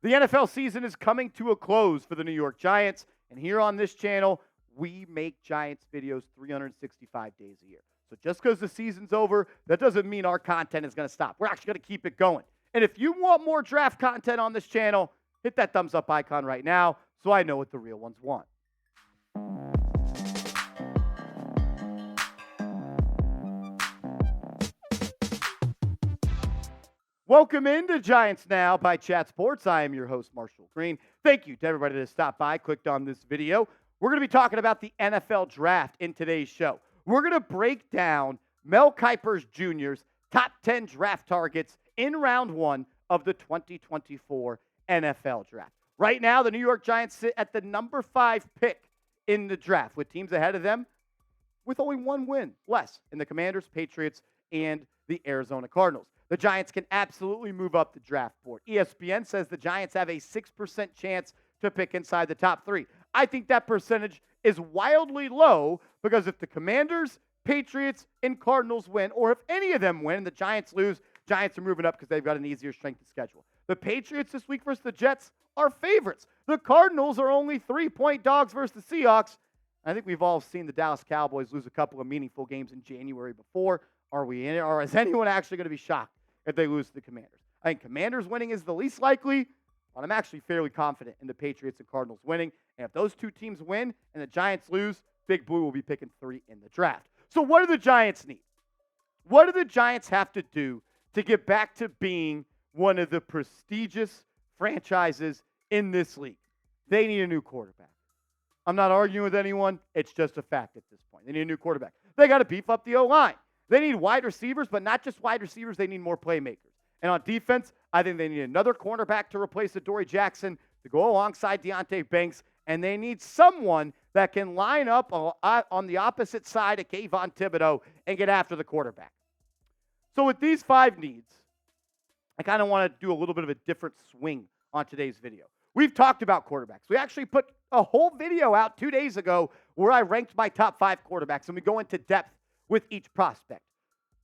The NFL season is coming to a close for the New York Giants, and here on this channel, we make Giants videos 365 days a year. So just because the season's over, that doesn't mean our content is going to stop. We're actually going to keep it going. And if you want more draft content on this channel, hit that thumbs up icon right now so I know what the real ones want. Welcome into Giants Now by Chat Sports. I am your host, Marshall Green. Thank you to everybody that stopped by, clicked on this video. We're going to be talking about the NFL draft in today's show. We're going to break down Mel Kiper Jr.'s top 10 draft targets in round one of the 2024 NFL draft. Right now, the New York Giants sit at the number 5 pick in the draft, with teams ahead of them with only one win less in the Commanders, Patriots, and the Arizona Cardinals. The Giants can absolutely move up the draft board. ESPN says the Giants have a 6% chance to pick inside the top 3. I think that percentage is wildly low because if the Commanders, Patriots, and Cardinals win, or if any of them win and the Giants lose, Giants are moving up because they've got an easier strength of schedule. The Patriots this week versus the Jets are favorites. The Cardinals are only 3-point dogs versus the Seahawks. I think we've all seen the Dallas Cowboys lose a couple of meaningful games in January before. Are we in it, or is anyone actually going to be shocked if they lose to the Commanders? I think Commanders winning is the least likely, but I'm actually fairly confident in the Patriots and Cardinals winning. And if those two teams win and the Giants lose, Big Blue will be picking 3 in the draft. So what do the Giants need? What do the Giants have to do to get back to being one of the prestigious franchises in this league? They need a new quarterback. I'm not arguing with anyone. It's just a fact at this point. They need a new quarterback. They got to beef up the O-line. They need wide receivers, but not just wide receivers. They need more playmakers. And on defense, I think they need another cornerback to replace Adoree Jackson to go alongside Deonte Banks, and they need someone that can line up on the opposite side of Kayvon Thibodeau and get after the quarterback. So with these 5 needs, I kind of want to do a little bit of a different swing on today's video. We've talked about quarterbacks. We actually put a whole video out 2 days ago where I ranked my top 5 quarterbacks, and we go into depth with each prospect.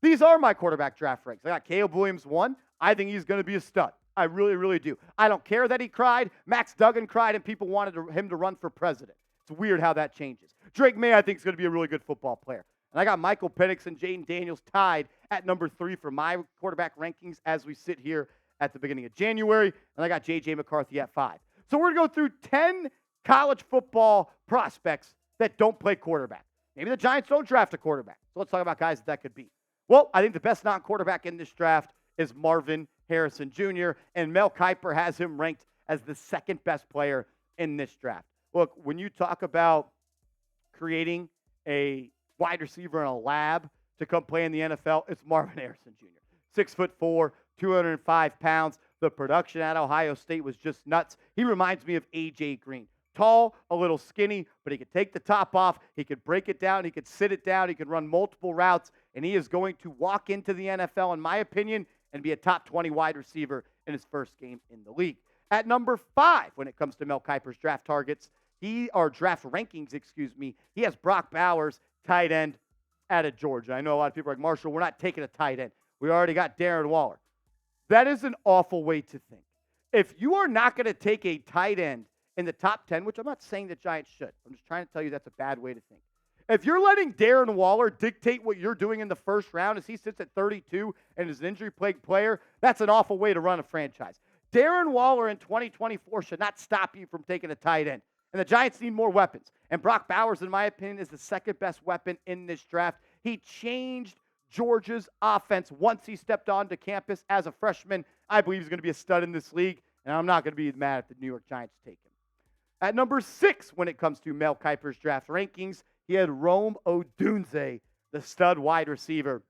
These are my quarterback draft ranks. I got Caleb Williams 1. I think he's going to be a stud. I really, really do. I don't care that he cried. Max Duggan cried, and people wanted him to run for president. It's weird how that changes. Drake May, I think, is going to be a really good football player. And I got Michael Penix and Jaden Daniels tied at number 3 for my quarterback rankings as we sit here at the beginning of January. And I got J.J. McCarthy at 5. So we're going to go through 10 college football prospects that don't play quarterback. Maybe the Giants don't draft a quarterback. So let's talk about guys that could be. Well, I think the best non-quarterback in this draft is Marvin Harrison Jr., and Mel Kiper has him ranked as the second best player in this draft. Look, when you talk about creating a wide receiver in a lab to come play in the NFL, it's Marvin Harrison Jr. 6'4", 205 pounds. The production at Ohio State was just nuts. He reminds me of A.J. Green. Tall, a little skinny, but he could take the top off. He could break it down. He could sit it down. He could run multiple routes, and he is going to walk into the NFL, in my opinion, and be a top 20 wide receiver in his first game in the league. At number 5, when it comes to Mel Kiper's draft targets, draft rankings, he has Brock Bowers, tight end, out of Georgia. I know a lot of people are like, Marshall, we're not taking a tight end. We already got Darren Waller. That is an awful way to think. If you are not going to take a tight end in the top 10, which I'm not saying the Giants should. I'm just trying to tell you that's a bad way to think. If you're letting Darren Waller dictate what you're doing in the first round as he sits at 32 and is an injury-plagued player, that's an awful way to run a franchise. Darren Waller in 2024 should not stop you from taking a tight end. And the Giants need more weapons. And Brock Bowers, in my opinion, is the second best weapon in this draft. He changed Georgia's offense once he stepped onto campus as a freshman. I believe he's going to be a stud in this league, and I'm not going to be mad if the New York Giants take him. At number 6, when it comes to Mel Kiper's draft rankings, he had Rome Odunze, the stud wide receiver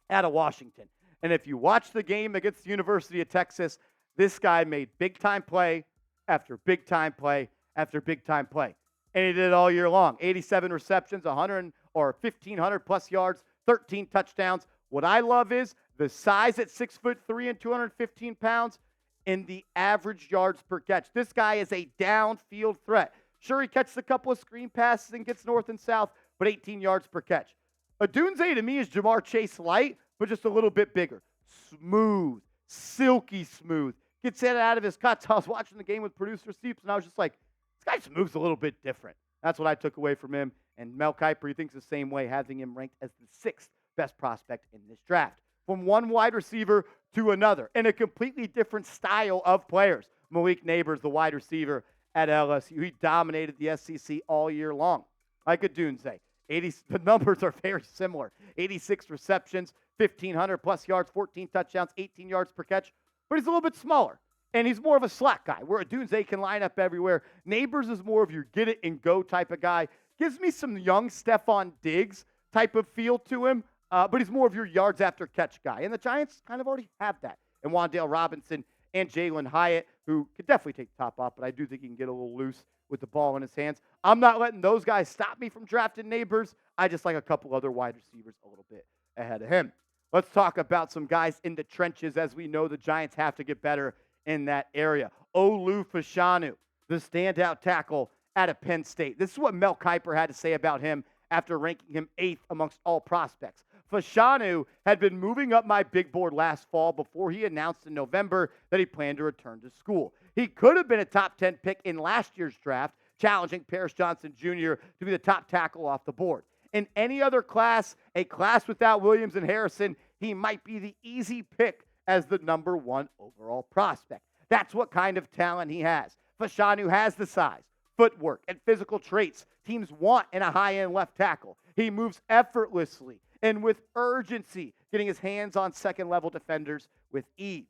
out of Washington. And if you watch the game against the University of Texas, this guy made big-time play after big-time play after big-time play. And he did it all year long. 87 receptions, 1,500-plus yards, 13 touchdowns. What I love is the size at 6'3" and 215 pounds, and the average yards per catch. This guy is a downfield threat. Sure, he catches a couple of screen passes and gets north and south, but 18 yards per catch. Odunze, to me, is Jamar Chase light, but just a little bit bigger. Smooth, silky smooth. gets it out of his cuts. I was watching the game with producer Seeps, and I was just like, this guy just moves a little bit different. That's what I took away from him. And Mel Kiper, he thinks the same way, having him ranked as the 6th best prospect in this draft. From one wide receiver to another, and a completely different style of players. Malik Nabers, the wide receiver at LSU, he dominated the SEC all year long. Like Odunze, the numbers are very similar. 86 receptions, 1,500 plus yards, 14 touchdowns, 18 yards per catch. But he's a little bit smaller, and he's more of a slot guy, where Odunze can line up everywhere. Nabers is more of your get-it-and-go type of guy. Gives me some young Stephon Diggs type of feel to him, but he's more of your yards-after-catch guy. And the Giants kind of already have that. And Wan'Dale Robinson and Jalen Hyatt, who could definitely take the top off, but I do think he can get a little loose with the ball in his hands. I'm not letting those guys stop me from drafting Nabers. I just like a couple other wide receivers a little bit ahead of him. Let's talk about some guys in the trenches, as we know the Giants have to get better in that area. Olu Fashanu, the standout tackle out of Penn State. This is what Mel Kiper had to say about him after ranking him 8th amongst all prospects. Fashanu had been moving up my big board last fall before he announced in November that he planned to return to school. He could have been a top 10 pick in last year's draft, challenging Paris Johnson Jr. to be the top tackle off the board. In any other class, a class without Williams and Harrison, he might be the easy pick as the number 1 overall prospect. That's what kind of talent he has. Fashanu has the size, footwork, and physical traits teams want in a high-end left tackle. He moves effortlessly and with urgency, getting his hands on second-level defenders with ease.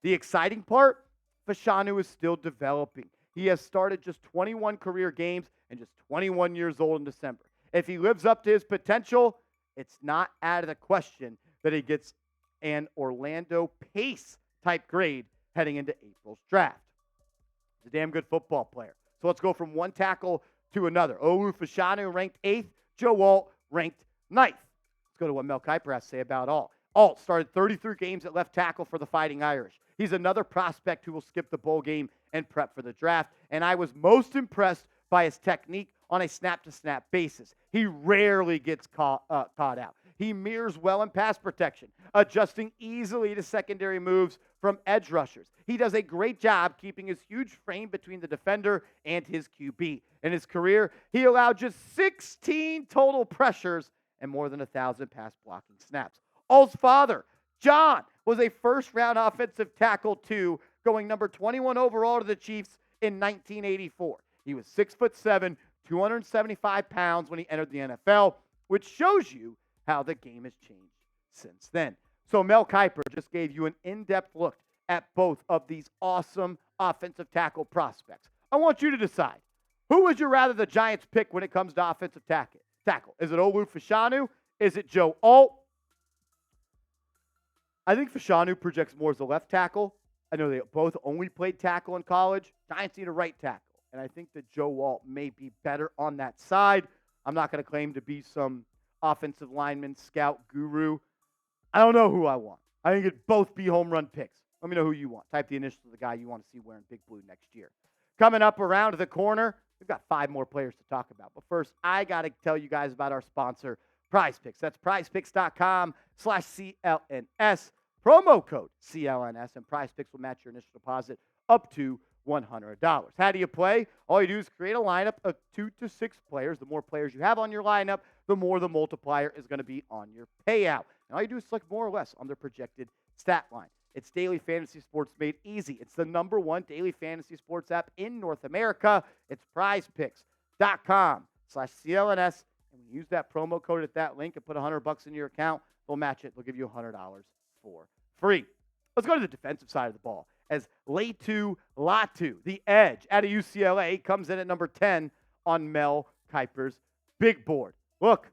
The exciting part, Fashanu is still developing. He has started just 21 career games and just 21 years old in December. If he lives up to his potential, it's not out of the question that he gets an Orlando Pace type grade heading into April's draft. He's a damn good football player. So let's go from one tackle to another. Olu Fashanu ranked 8th. Joe Alt ranked 9th. Let's go to what Mel Kiper has to say about Alt. Alt started 33 games at left tackle for the Fighting Irish. He's another prospect who will skip the bowl game and prep for the draft. And I was most impressed by his technique on a snap-to-snap basis. He rarely gets caught out. He mirrors well in pass protection, adjusting easily to secondary moves from edge rushers. He does a great job keeping his huge frame between the defender and his QB. In his career, he allowed just 16 total pressures and more than 1,000 pass blocking snaps. Alt's father, John, was a first-round offensive tackle too, going number 21 overall to the Chiefs in 1984. He was 6'7", 275 pounds when he entered the NFL, which shows you how the game has changed since then. So Mel Kiper just gave you an in-depth look at both of these awesome offensive tackle prospects. I want you to decide, who would you rather the Giants pick when it comes to offensive tackle? Is it Olu Fashanu? Is it Joe Alt? I think Fashanu projects more as a left tackle. I know they both only played tackle in college. Giants need a right tackle. And I think that Joe Alt may be better on that side. I'm not going to claim to be some offensive lineman, scout, guru. I don't know who I want. I think it'd both be home run picks. Let me know who you want. Type the initials of the guy you want to see wearing big blue next year. Coming up around the corner, we've got 5 more players to talk about. But first, I got to tell you guys about our sponsor, Prize Picks. That's prizepicks.com/CLNS. Promo code CLNS, and Prize Picks will match your initial deposit up to $100. How do you play? All you do is create a lineup of 2 to 6 players. The more players you have on your lineup, the more the multiplier is going to be on your payout. And all you do is select more or less on their projected stat line. It's daily fantasy sports made easy. It's the #1 daily fantasy sports app in North America. It's prizepicks.com/CLNS. And when you use that promo code at that link and put $100 in your account, they'll match it. They'll give you $100 for free. Let's go to the defensive side of the ball. As Latu, the edge out of UCLA, comes in at number 10 on Mel Kiper's big board. Look,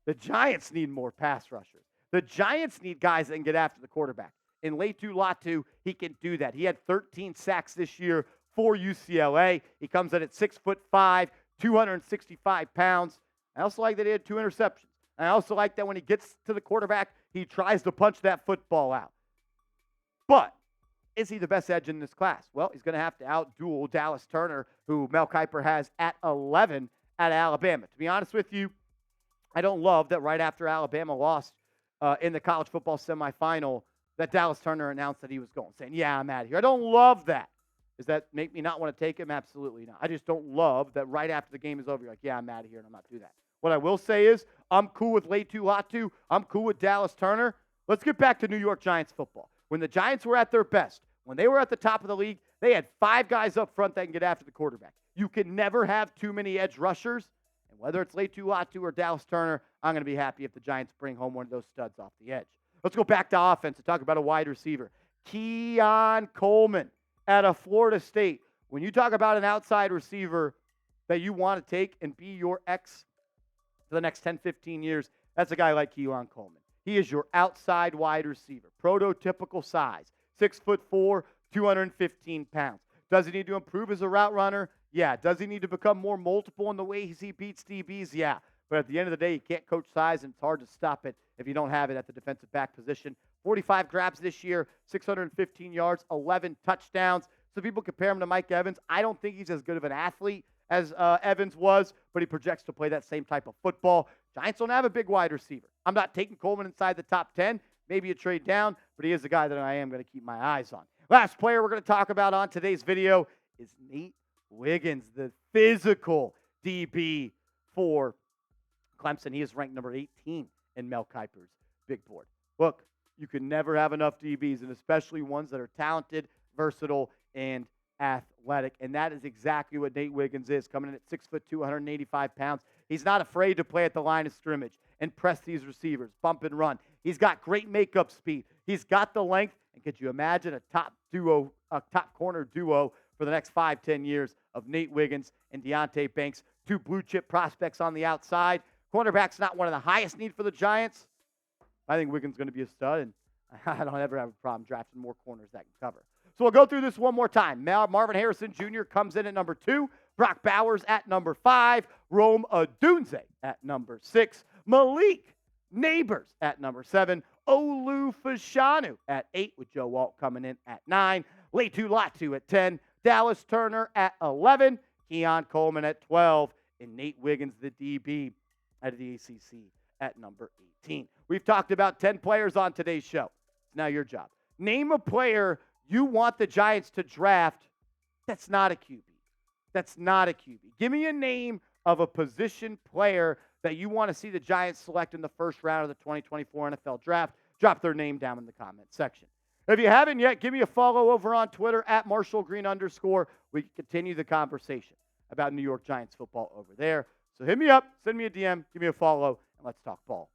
the Giants need more pass rushers. The Giants need guys that can get after the quarterback. In Latu, he can do that. He had 13 sacks this year for UCLA. He comes in at 6'5", 265 pounds. I also like that he had 2 interceptions. I also like that when he gets to the quarterback, he tries to punch that football out. But is he the best edge in this class? Well, he's going to have to outduel Dallas Turner, who Mel Kiper has at 11 at Alabama. To be honest with you, I don't love that right after Alabama lost in the college football semifinal that Dallas Turner announced that he was going, saying, yeah, I'm out of here. I don't love that. Does that make me not want to take him? Absolutely not. I just don't love that right after the game is over, you're like, yeah, I'm out of here, and I'm not doing that. What I will say is I'm cool with Latu. I'm cool with Dallas Turner. Let's get back to New York Giants football. When the Giants were at their best, when they were at the top of the league, they had 5 guys up front that can get after the quarterback. You can never have too many edge rushers. And whether it's Latu or Dallas Turner, I'm going to be happy if the Giants bring home one of those studs off the edge. Let's go back to offense and talk about a wide receiver. Keon Coleman out of Florida State. When you talk about an outside receiver that you want to take and be your X for the next 10, 15 years, that's a guy like Keon Coleman. He is your outside wide receiver. Prototypical size. 6'4", 215 pounds. Does he need to improve as a route runner? Yeah. Does he need to become more multiple in the way he beats DBs? Yeah. But at the end of the day, you can't coach size, and it's hard to stop it if you don't have it at the defensive back position. 45 grabs this year, 615 yards, 11 touchdowns. So people compare him to Mike Evans. I don't think he's as good of an athlete as Evans was, but he projects to play that same type of football. Giants don't have a big wide receiver. I'm not taking Coleman inside the top 10. Maybe a trade down, but he is the guy that I am going to keep my eyes on. Last player we're going to talk about on today's video is Nate Wiggins, the physical DB for Clemson. He is ranked number 18 in Mel Kiper's big board. Look, you can never have enough DBs, and especially ones that are talented, versatile, and athletic. And that is exactly what Nate Wiggins is, coming in at 6'2", 185 pounds. He's not afraid to play at the line of scrimmage and press these receivers, bump and run. He's got great makeup speed. He's got the length. And could you imagine a top corner duo for the next 5-10 years of Nate Wiggins and Deonte Banks, 2 blue chip prospects on the outside? Cornerback's not one of the highest need for the Giants. I think Wiggins is going to be a stud, and I don't ever have a problem drafting more corners that can cover. So we'll go through this one more time. Marvin Harrison Jr. comes in at number 2. Brock Bowers at number 5. Rome Odunze at number 6. Malik Nabers at number 7. Olu Fashanu at 8, with Joe Alt coming in at 9. Latu at 10. Dallas Turner at 11. Keon Coleman at 12. And Nate Wiggins, the DB, out of the ACC at number 18. We've talked about 10 players on today's show. It's now your job. Name a player you want the Giants to draft that's not a QB. That's not a QB. Give me a name of a position player that you want to see the Giants select in the first round of the 2024 NFL Draft. Drop their name down in the comment section. If you haven't yet, give me a follow over on Twitter at @MarshallGreen_. We can continue the conversation about New York Giants football over there. So hit me up, send me a DM, give me a follow, and let's talk ball.